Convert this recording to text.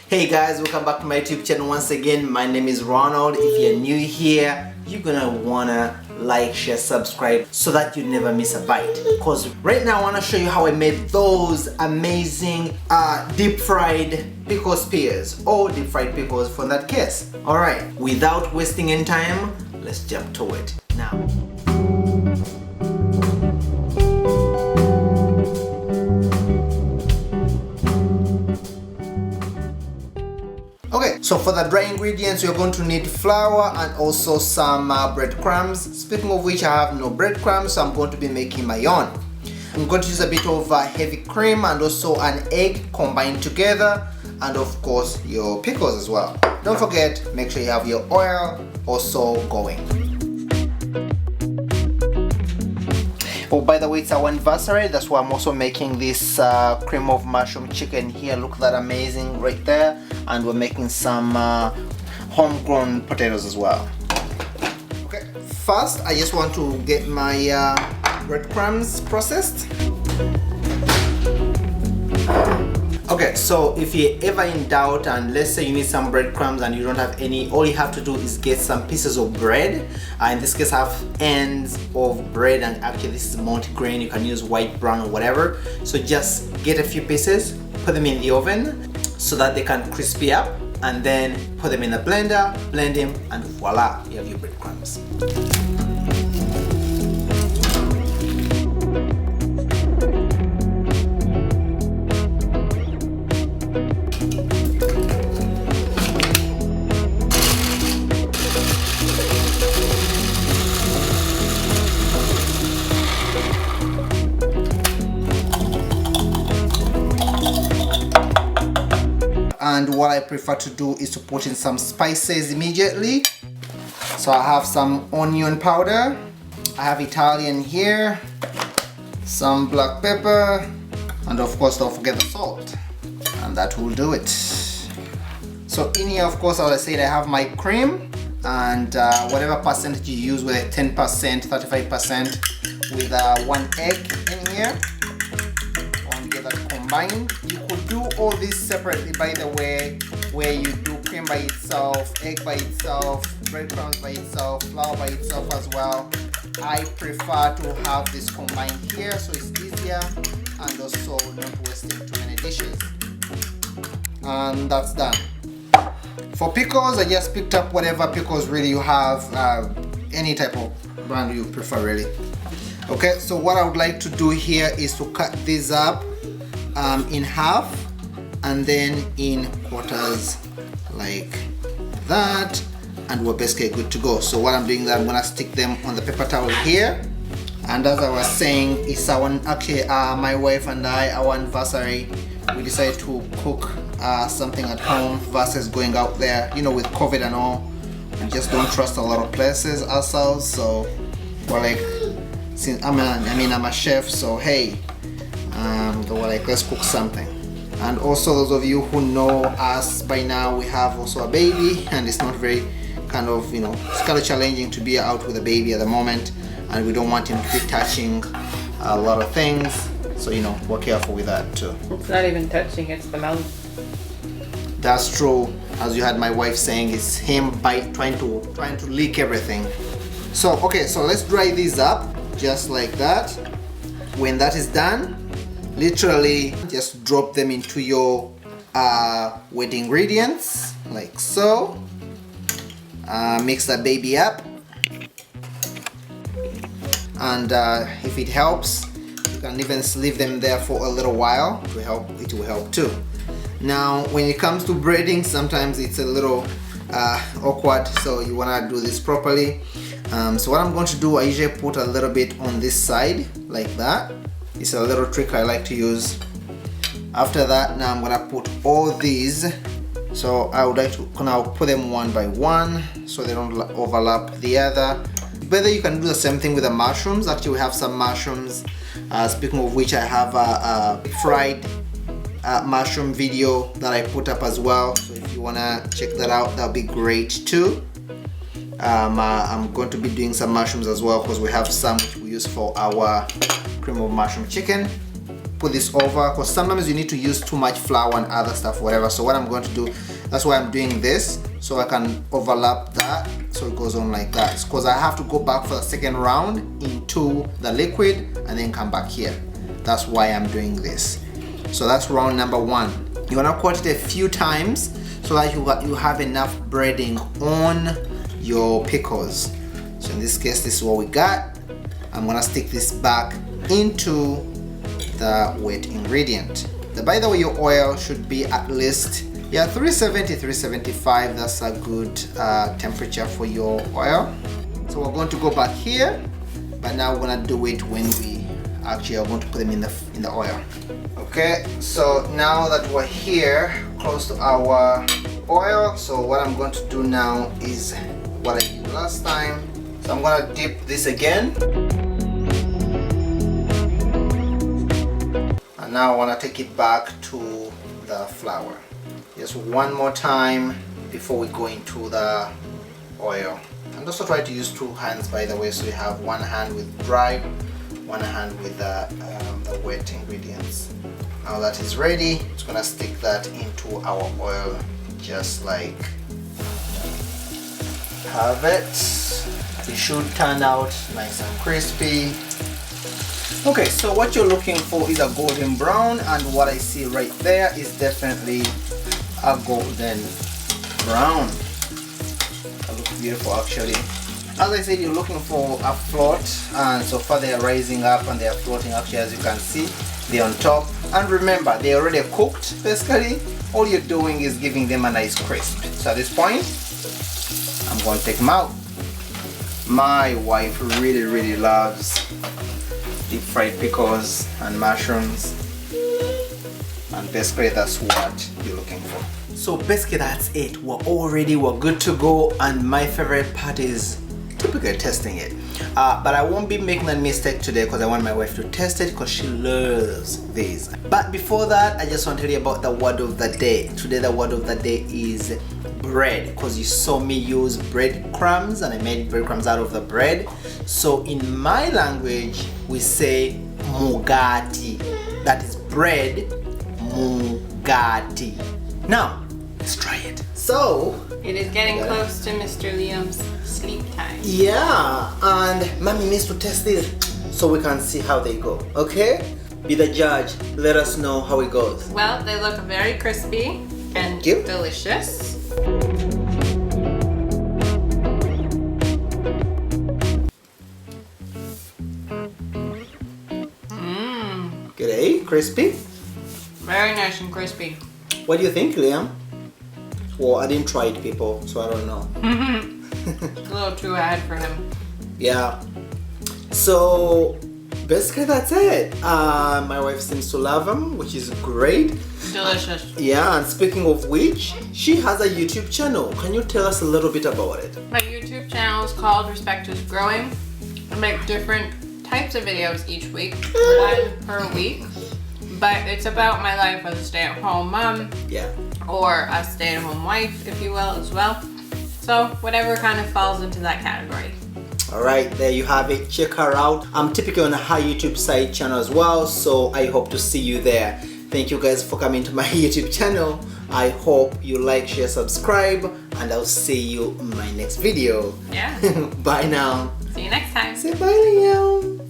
Hey guys, welcome back to my YouTube channel once again. My name is Ronald. If you're new here, you're gonna wanna like, share, subscribe so that you never miss a bite. Because right now I wanna show you how I made those amazing deep fried pickle spears or deep fried pickles for that case. Alright, without wasting any time, let's jump to it now. Okay, so for the dry ingredients, you're going to need flour and also some breadcrumbs. Speaking of which, I have no breadcrumbs, so I'm going to be making my own. I'm going to use a bit of heavy cream and also an egg combined together, and of course your pickles as well. Don't forget, make sure you have your oil also going. Oh, by the way, it's our anniversary. That's why I'm also making this cream of mushroom chicken here. Look at that, amazing right there. And we're making some homegrown potatoes as well. Okay, first I just want to get my breadcrumbs processed. Okay, so if you're ever in doubt and let's say you need some breadcrumbs and you don't have any, all you have to do is get some pieces of bread. In this case I have ends of bread, and actually this is multi-grain. You can use white, brown or whatever. So just get a few pieces, put them in the oven so that they can crispy up, and then put them in a blender, blend them, and voila, you have your breadcrumbs. And what I prefer to do is to put in some spices immediately. So I have some onion powder, I have Italian here, some black pepper, and of course don't forget the salt, and that will do it. So in here, of course, as I said, I have my cream, and whatever percentage you use, whether 10%, 35%, with 1 egg in here. Get that combined. You could do all this separately, by the way, where you do cream by itself, egg by itself, breadcrumbs by itself, flour by itself as well. I prefer to have this combined here so it's easier and also not wasting too many dishes. And that's done. For pickles, I just picked up whatever pickles really you have, any type of brand you prefer really. Okay, so what I would like to do here is to cut these up in half and then in quarters like that, and we're basically good to go. So what I'm doing is I'm gonna stick them on the paper towel here, and as I was saying, it's my wife and I, our anniversary. We decided to cook something at home versus going out there. You know, with COVID and all, we just don't trust a lot of places ourselves, so we're like, since I'm a chef, so hey, we're like, let's cook something. And also, those of you who know us by now, we have also a baby, and it's not very it's kind of challenging to be out with a baby at the moment, and we don't want him to be touching a lot of things, so we're careful with that too. It's not even touching, it's the mouth. That's true. As you had my wife saying, it's him trying to lick everything. So okay, so let's dry these up just like that. When that is done, literally just drop them into your wet ingredients like so. Mix that baby up, and if it helps, you can even leave them there for a little while. It will help too. Now when it comes to breading, sometimes it's a little awkward, so you want to do this properly. So what I'm going to do, I usually put a little bit on this side like that. It's a little trick I like to use. After that, now I'm gonna put all these. So I would like to now put them one by one so they don't overlap the other. Whether you can do the same thing with the mushrooms. Actually, we have some mushrooms. Speaking of which, I have a fried mushroom video that I put up as well. So if you wanna check that out, that'll be great too. I'm going to be doing some mushrooms as well, because we have some which we use for our cream of mushroom chicken. put this over, because sometimes you need to use too much flour and other stuff, whatever. So what I'm going to do, that's why I'm doing this, so I can overlap that, so it goes on like that. It's because I have to go back for the second round into the liquid and then come back here. That's why I'm doing this. So that's round number 1. You want to coat it a few times so that you have enough breading on your pickles. So in this case, this is what we got. I'm gonna stick this back into the wet ingredient. By the way, your oil should be at least 370, 375. That's a good temperature for your oil. So we're going to go back here, but now we're gonna do it when we actually are going to put them in the oil. Okay, so now that we're here close to our oil, so what I'm going to do now is what I did last time. So I'm gonna dip this again, and now I want to take it back to the flour. Just one more time before we go into the oil. And also try to use 2 hands, by the way, so you have one hand with dry, one hand with the wet ingredients. Now that is ready, just gonna stick that into our oil, just like have it. It should turn out nice and crispy. Okay, so what you're looking for is a golden brown, and what I see right there is definitely a golden brown. That looks beautiful actually. As I said, you're looking for a float, and so far they are rising up and they are floating actually, as you can see. They're on top, and remember, they're already cooked basically. All you're doing is giving them a nice crisp. So at this point, I'm going to take them out. My wife really loves deep fried pickles and mushrooms, and basically that's what you're looking for. So basically that's it. We're good to go, and my favorite part is typically testing it. But I won't be making that mistake today because I want my wife to test it because she loves these. But before that, I just want to tell you about the word of the day. Today the word of the day is bread, because you saw me use breadcrumbs and I made breadcrumbs out of the bread. So in my language we say mugati. That is bread, mugati. Now let's try it. So It is getting close to Mr. Liam's sleep time. yeah, and mommy needs to test this so we can see how they go. Okay, be the judge, let us know how it goes. Well, they look very crispy and delicious. Good, crispy. Very nice and crispy. What do you think, Liam? Well, I didn't try it, people, so I don't know. A little too ahead for him. Yeah. So basically that's it. My wife seems to love them, which is great. Delicious. Yeah, and speaking of which, she has a YouTube channel. Can you tell us a little bit about it? My YouTube channel is called Respect is Growing. I make different types of videos each week, one per week. But it's about my life as a stay-at-home mom. Yeah. Or a stay-at-home wife, if you will, as well. So whatever kind of falls into that category. Alright, there you have it. Check her out. I'm typically on her YouTube side channel as well, so I hope to see you there. Thank you guys for coming to my YouTube channel. I hope you like, share, subscribe, and I'll see you in my next video. Yeah. Bye now. See you next time. Say bye, Liam.